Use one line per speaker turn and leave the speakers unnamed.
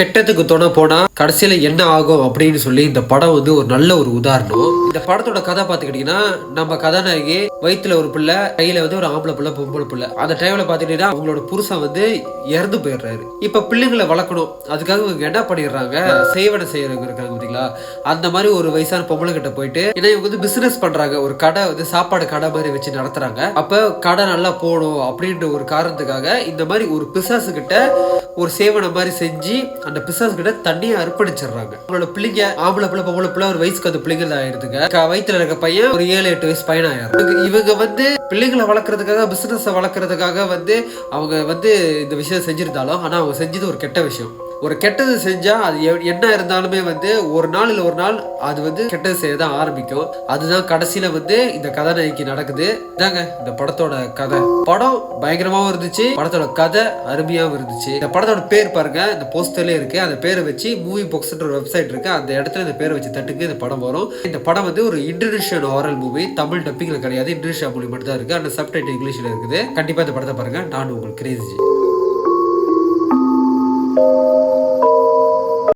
கெட்டதுக்கு துணை போனா கடைசியில என்ன ஆகும் அப்படின்னு சொல்லி இந்த படம் வந்து ஒரு நல்ல ஒரு உதாரணம். இந்த படத்தோட கதை பாத்துக்கிட்டீங்கன்னா, நம்ம கதாநாயகி வயிற்றுல ஒரு பிள்ளை, கையில வந்து ஒரு ஆம்பளை பிள்ளை பொம்பளை பிள்ளை. அந்த டைம்ல பாத்துக்கிட்டீங்கன்னா அவங்களோட புருஷன் வந்து இறந்து போயிடுறாரு. இப்ப பிள்ளைங்களை வளர்க்கணும், அதுக்காக இவங்க என்ன பண்ணிடுறாங்க, செய்வன செய்யறவங்க இருக்காங்க பாத்தீங்களா, அந்த மாதிரி ஒரு வயசான பொம்பளை கிட்ட போயிட்டு, ஏன்னா இவங்க வந்து பிசினஸ் பண்றாங்க, ஒரு கடை வந்து சாப்பாடு கடை மாதிரி வச்சு நடத்துறாங்க. அப்ப கடை நல்லா போடும் அப்படின்ற ஒரு காரணத்துக்காக இந்த மாதிரி ஒரு பிசாசு கிட்ட ஒரு சேவனை மாதிரி செஞ்சு அந்த பிசாசு கிட்ட தண்ணியை அர்ப்பணிச்சிடுறாங்க. அவங்களோட பிள்ளைங்க ஆம்பளை பிள்ளை பொம்பளை பிள்ளை ஒரு வயசுக்கு அந்த பிள்ளைங்க ஆயிருதுங்க. வயிற்றுல இருக்க பையன் ஒரு 7-8 வயசு பையன் ஆயிரும். இவங்க வந்து பிள்ளைங்களை வளர்க்கறதுக்காக பிசினஸ் வளர்க்கறதுக்காக வந்து அவங்க வந்து இந்த விஷயம் செஞ்சிருந்தாலும், ஆனா அவங்க செஞ்சது ஒரு கெட்ட விஷயம். ஒரு கெட்டது செஞ்சா அது என்ன இருந்தாலுமே வந்து ஒரு நாள் இல்ல ஒரு நாள் அது வந்து கெட்டது செய்யதான் ஆரம்பிக்கும். அதுதான் கடைசியில வந்து இந்த கதாநாயகி நடக்குது. இதாங்க இந்த படத்தோட கதை. படம் பயங்கரமாவும் இருந்துச்சு, படத்தோட கதை அருமையாவும் இருந்துச்சு. இந்த படத்தோட பேர் பாருங்க, இந்த போஸ்டர்லயே இருக்கு. அந்த பேரை வச்சு மூவி பாக்ஸ்ன்ற ஒரு வெப்சைட் இருக்கு, அந்த இடத்துல இந்த பேரை வச்சு தட்டுங்க, இந்த படம் வரும். இந்த படம் வந்து ஒரு இந்தோனேஷியன் ஹாரர் மூவி, தமிழ் டப்பிங்ல கிடையாது, இந்தோனேஷியா மொழி மட்டும் தான் இருக்கு. அந்த சப்டைட்டில் இங்கிலீஷ்ல இருக்குது. கண்டிப்பா இந்த படத்தை பாருங்க. நான் உங்களுக்கு கிரேசி.